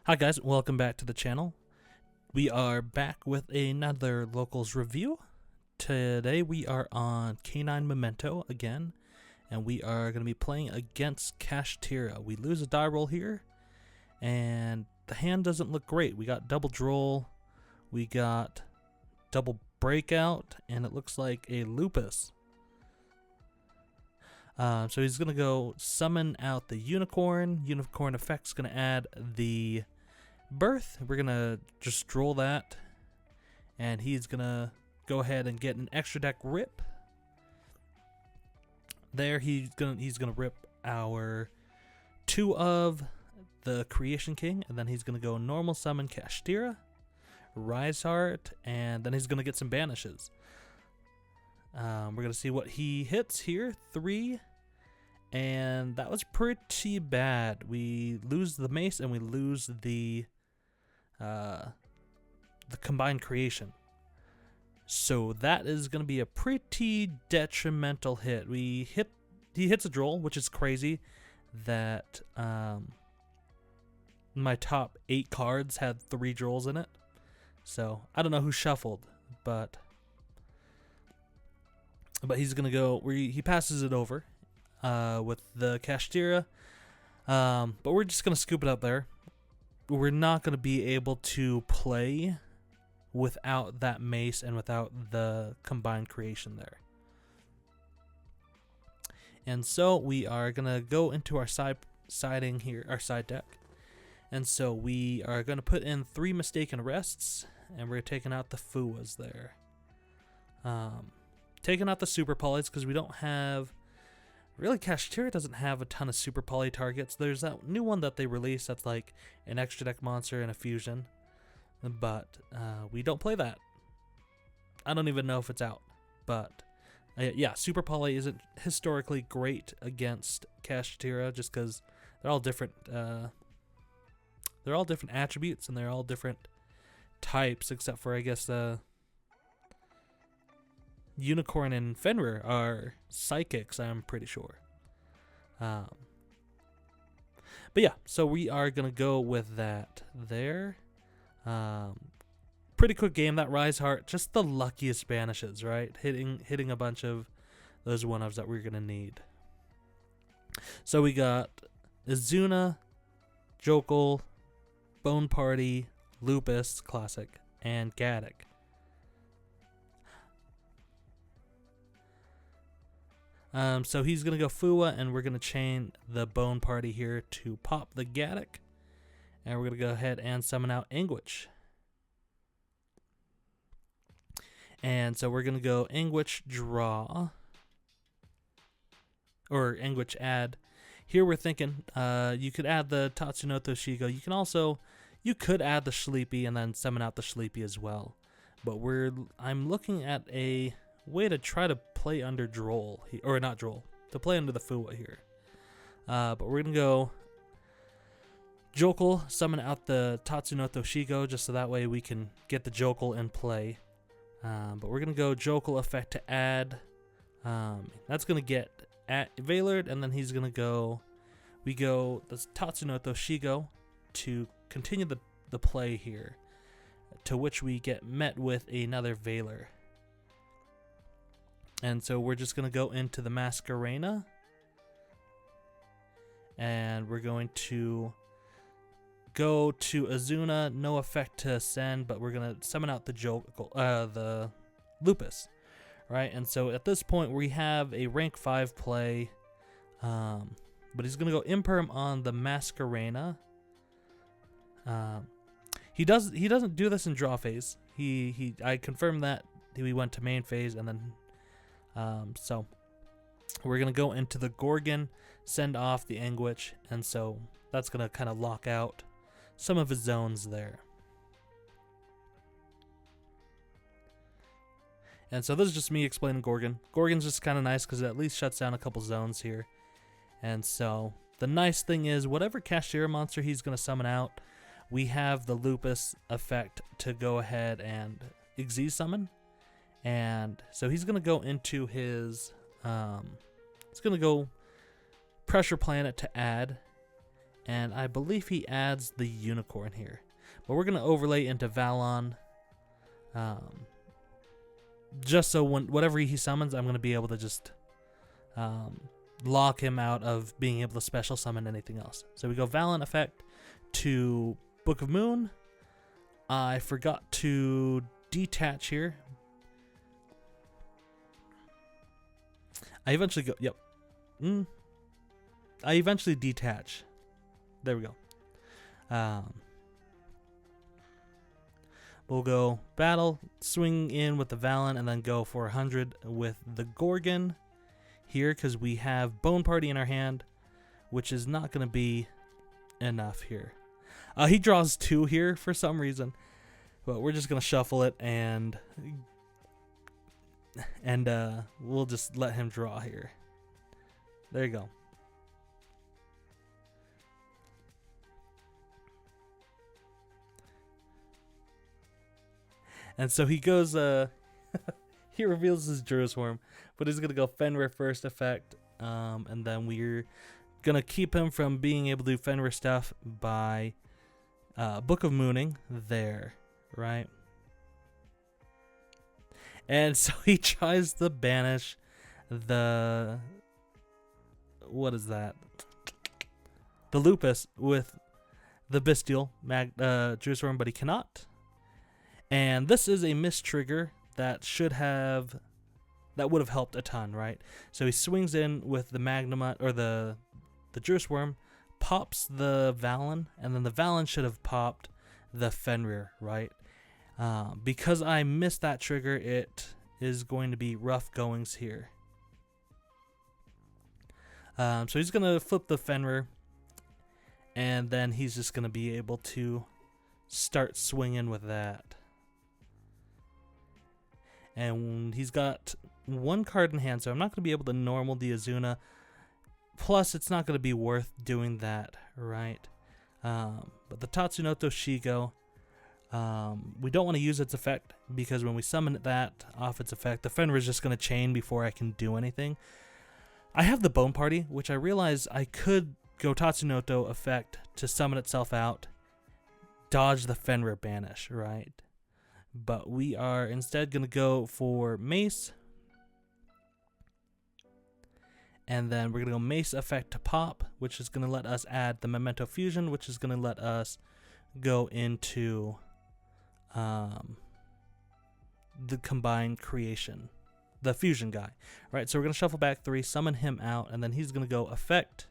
Hi guys, welcome back to the channel. We are back with another locals review. Today we are on Canine Memento again, and we are going to be playing against Kashtira. We lose a die roll here, and the hand doesn't look great. We got double droll, we got double breakout, and it looks like a lupus. So he's going to go summon out the unicorn. Unicorn effect's going to add the birth. We're going to just droll that. And he's going to go ahead and get an extra deck rip. There he's going to rip our 2 of the Creation King. And then he's going to go normal summon Kashtira, Rise Heart, and then he's going to get some banishes. We're going to see what he hits here. 3. And that was pretty bad. We lose the mace and we lose the combined creation. So that is going to be a pretty detrimental hit. He hits a droll, which is crazy that my top 8 cards had 3 drolls in it. So I don't know who shuffled, but he's going to go where he passes it over with the Kashtira. But we're just going to scoop it up there. We're not going to be able to play without that mace and without the combined creation there. And so we are going to go into our siding here, our side deck. And so we are going to put in 3 mistaken rests, and we're taking out the Fuwas there. Taking out the super polys because we don't have... Really, Kashtira doesn't have a ton of super poly targets. There's that new one that they released that's like an extra deck monster and a fusion. But we don't play that. I don't even know if it's out. But yeah, super poly isn't historically great against Kashtira just because they're all different. They're all different attributes and they're all different types, except for I guess Unicorn and Fenrir are psychics, I'm pretty sure. But yeah, so we are going to go with that there. Pretty quick game. That Rise Heart, just the luckiest banishes, right? Hitting a bunch of those 1-ofs that we're going to need. So we got Izuna, Jokul, Bone Party, Lupus, Classic, and Gaddock. So he's going to go Fuwa, and we're going to chain the Bone Party here to pop the Gaddock. And we're going to go ahead and summon out Anguish. And so we're going to go Anguish draw. Or Anguish add. Here we're thinking you could add the Tatsunoto Shigo. You could add the Sleepy and then summon out the Sleepy as well. But I'm looking at a way to try to play under droll, or not droll, to play under the Fuwa here. But we're going to go Jokul, summon out the Tatsunoto Shigo, just so that way we can get the Jokul in play. But we're going to go Jokul effect to add. That's going to get at Valord, and then he's going to go... We go the Tatsunoto Shigo to continue the play here, to which we get met with another Valor. And so we're just going to go into the Masquerena. And we're going to go to Izuna, no effect to send, but we're going to summon out the Lupus. Right? And so at this point we have a rank 5 play. But he's going to go Imperm on the Masquerena. He doesn't do this in draw phase. I confirmed that we went to main phase, and then so we're going to go into the Gorgon, send off the Anguish, and so that's going to kind of lock out some of his zones there. And so this is just me explaining Gorgon. Gorgon's just kind of nice because it at least shuts down a couple zones here. And so the nice thing is whatever Kashtira monster he's going to summon out, we have the Lupus effect to go ahead and Xyz summon. And so he's going to go into his, he's going to go Pressure Planet to add, And I believe he adds the unicorn here. But we're going to overlay into Valon. Just so whatever he summons, I'm going to be able to just lock him out of being able to special summon anything else. So we go Valon effect to Book of Moon. I forgot to detach here. I eventually go, yep. I eventually detach. There we go. We'll go battle, swing in with the Valon, and then go for 100 with the Gorgon here, because we have Bone Party in our hand, which is not going to be enough here. He draws 2 here for some reason, but we're just going to shuffle it, and we'll just let him draw here. There you go. And so he goes, he reveals his Druisworm, but he's going to go Fenrir first effect, and then we're going to keep him from being able to do Fenrir stuff by Book of Mooning there, right? And so he tries to banish the, what is that? The Lupus with the Bestial Druisworm, but he cannot. And this is a mistrigger that would have helped a ton, right? So he swings in with the Magnemite, or the Druisworm, pops the Valon, and then the Valon should have popped the Fenrir, right? Because I missed that trigger, it is going to be rough goings here. So he's going to flip the Fenrir, and then he's just going to be able to start swinging with that. And he's got 1 card in hand, so I'm not going to be able to normal the Azuna. Plus, it's not going to be worth doing that, right? But the Tatsunoto Shigo, we don't want to use its effect, because when we summon that off its effect, the Fenrir is just going to chain before I can do anything. I have the Bone Party, which I realize I could go Tatsunoto effect to summon itself out, dodge the Fenrir banish, right? But we are instead going to go for Mace. And then we're going to go Mace effect to pop, which is going to let us add the Memento Fusion, which is going to let us go into the combined creation, the fusion guy. Right, so we're going to shuffle back 3, summon him out, and then he's going to go effect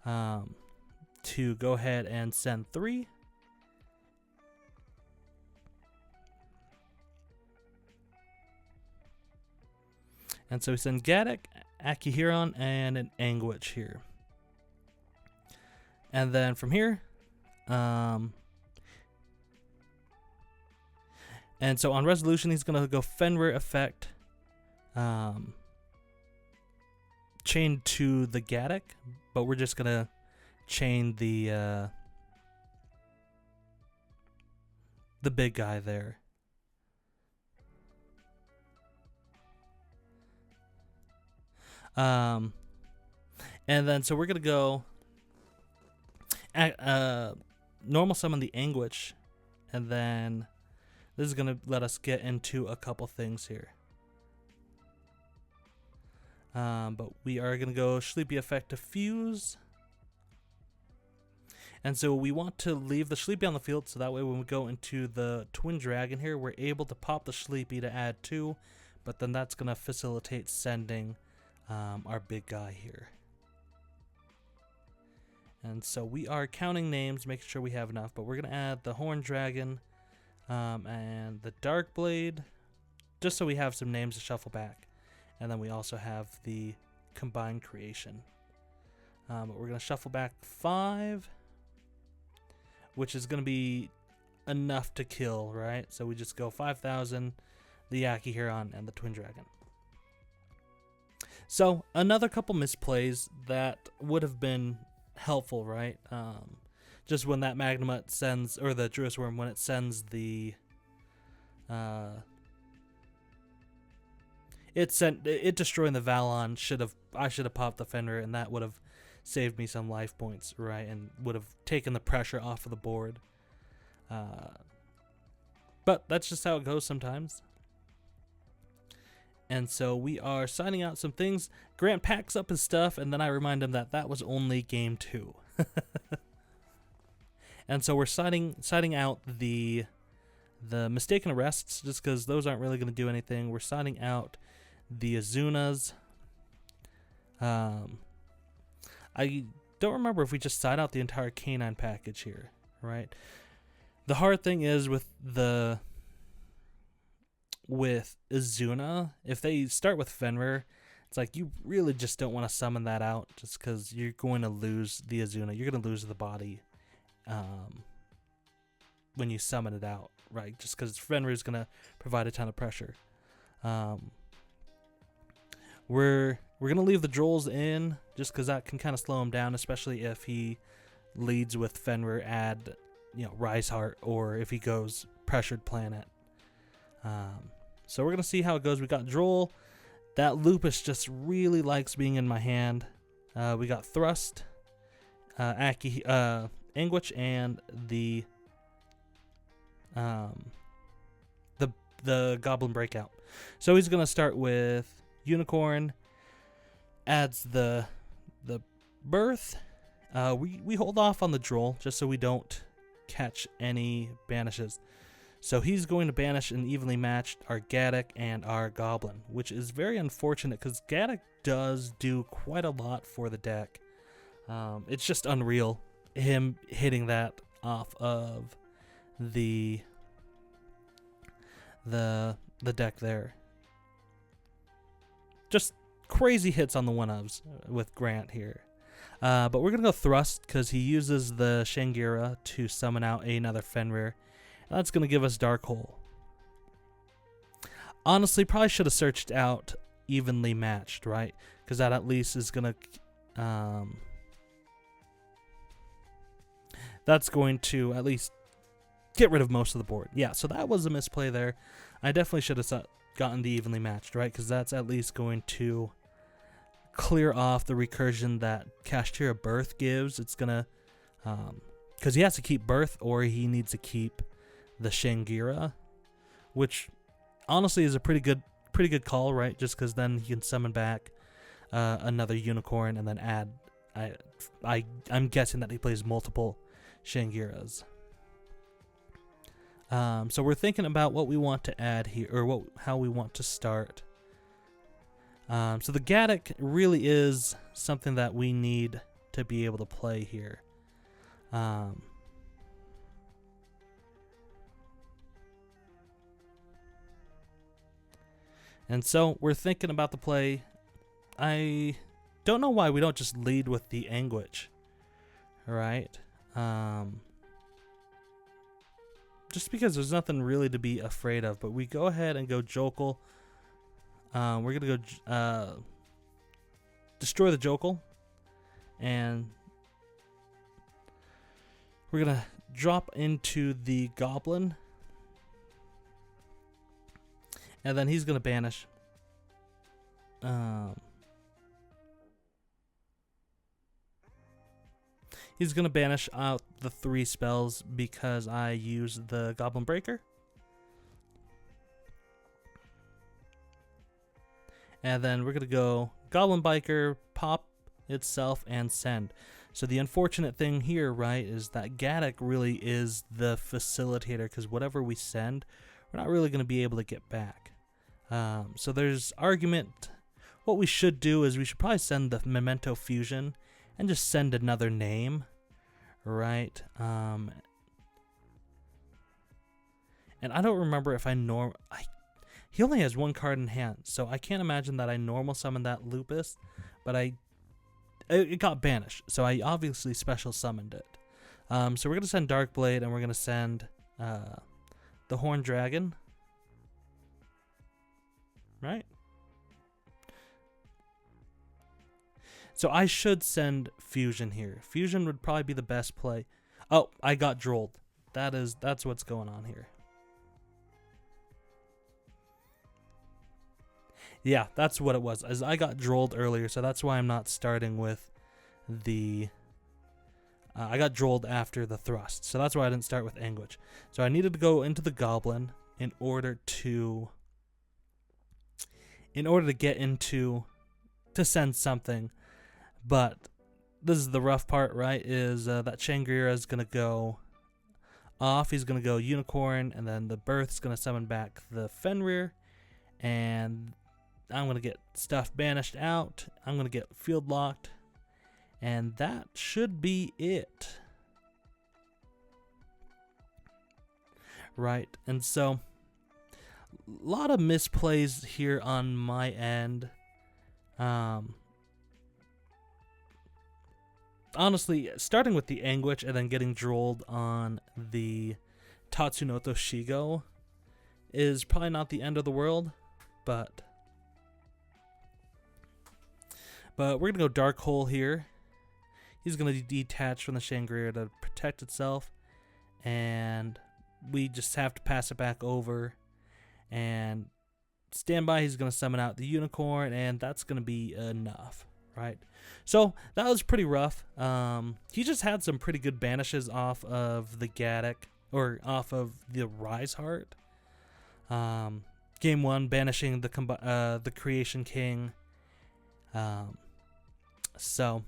to go ahead and send 3. And so we send Gaddock, Akihiron, and an Anguich here. And then from here, and so on resolution, he's going to go Fenrir effect, chain to the Gaddock, but we're just going to chain the big guy there. And then so we're gonna go normal summon the Anguich, and then this is gonna let us get into a couple things here. But we are gonna go Sleepy effect to fuse. And so we want to leave the Sleepy on the field, so that way when we go into the Twin Dragon here, we're able to pop the Sleepy to add 2, but then that's gonna facilitate sending our big guy here. And so we are counting names, making sure we have enough, but we're going to add the Horn Dragon and the Dark Blade, just so we have some names to shuffle back. And then we also have the combined creation. But we're going to shuffle back 5, which is going to be enough to kill, right? So we just go 5,000, the Akihiron, and the Twin Dragon. So another couple misplays that would have been helpful, right? Just when that Magnemite sends, or the Druisworm, when it sends the it destroying the Valon, I should have popped the Fenrir, and that would have saved me some life points, right, and would have taken the pressure off of the board. But that's just how it goes sometimes. And so we are signing out some things. Grant packs up his stuff, and then I remind him that that was only game 2. And so we're signing out the mistaken arrests, just because those aren't really going to do anything. We're signing out the Azunas. I don't remember if we just side out the entire canine package here, right? The hard thing is with Azuna, if they start with Fenrir, it's like you really just don't want to summon that out, just because you're going to lose the Azuna. You're going to lose the body when you summon it out, right? Just because Fenrir is going to provide a ton of pressure. We're going to leave the Drolls in, just because that can kind of slow him down, especially if he leads with Fenrir, add, Rise Heart, or if he goes Pressured Planet. So we're going to see how it goes. We got Droll. That Lupus just really likes being in my hand. We got Thrust, Anguish, and the Goblin Breakout. So he's going to start with Unicorn, adds the Birth. We hold off on the Droll just so we don't catch any banishes. So he's going to banish and evenly matched our Gaddock and our Goblin, which is very unfortunate because Gaddock does do quite a lot for the deck. It's just unreal, him hitting that off of the deck there. Just crazy hits on the one-ofs with Grant here. But we're going to go Thrust because he uses the Shangira to summon out another Fenrir. That's going to give us Dark Hole. Honestly, probably should have searched out evenly matched, right? Because that at least is going to... that's going to at least get rid of most of the board. Yeah, so that was a misplay there. I definitely should have gotten the evenly matched, right? Because that's at least going to clear off the recursion that Kashtira Birth gives. It's going to... because he has to keep Birth or he needs to keep the Shangira, which honestly is a pretty good call, right? Just because then he can summon back another Unicorn and then add. I'm guessing that he plays multiple Shangiras. So we're thinking about what we want to add here, or how we want to start. So the Gaddock really is something that we need to be able to play here. And so we're thinking about the play. I don't know why we don't just lead with the Anguish. Alright. Just because there's nothing really to be afraid of. But we go ahead and go Jokul. We're going to go destroy the Jokul. And we're going to drop into the Goblin. And then he's going to banish. He's going to banish out the 3 spells because I use the Goblin Breaker. And then we're going to go Goblin Biker, pop itself, and send. So the unfortunate thing here, right, is that Gaddock really is the facilitator because whatever we send, we're not really going to be able to get back. So there's argument. What we should do is we should probably send the Memento Fusion and just send another name, right? And I don't remember if he only has 1 card in hand, so I can't imagine that I normal summon that Lupus, but it got banished, so I obviously special summoned it. So we're gonna send Darkblade and we're gonna send the Horned Dragon. Right? So I should send Fusion here. Fusion would probably be the best play. Oh, I got Drolled. That's what's going on here. Yeah, that's what it was. As I got Drolled earlier, so that's why I'm not starting with the I got drolled after the thrust, so that's why I didn't start with Anguish. So I needed to go into the Goblin in order to get into to send something. But this is the rough part, right? Is that Shangri-La is gonna go off. He's gonna go Unicorn, and then the Birth's gonna summon back the Fenrir, and I'm gonna get stuff banished out. I'm gonna get field locked. And that should be it. Right, and so a lot of misplays here on my end. Honestly, starting with the Anguish and then getting drolled on the Tatsunoto Shigo is probably not the end of the world, but we're gonna go Dark Hole here. He's going to detach from the Shangri-La to protect itself, and we just have to pass it back over and stand by. He's going to summon out the Unicorn, and that's going to be enough, right? So that was pretty rough. He just had some pretty good banishes off of the Gaddock, or off of the Rise Heart. Game 1, banishing the Creation King. So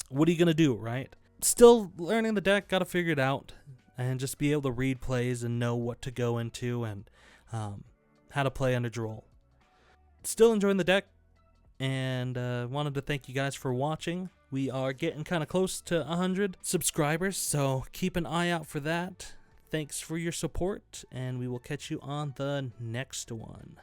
what are you going to do, right? Still learning the deck, got to figure it out, and just be able to read plays and know what to go into and how to play under droll. Still enjoying the deck, and wanted to thank you guys for watching. We are getting kind of close to 100 subscribers, so keep an eye out for that. Thanks for your support, and we will catch you on the next one.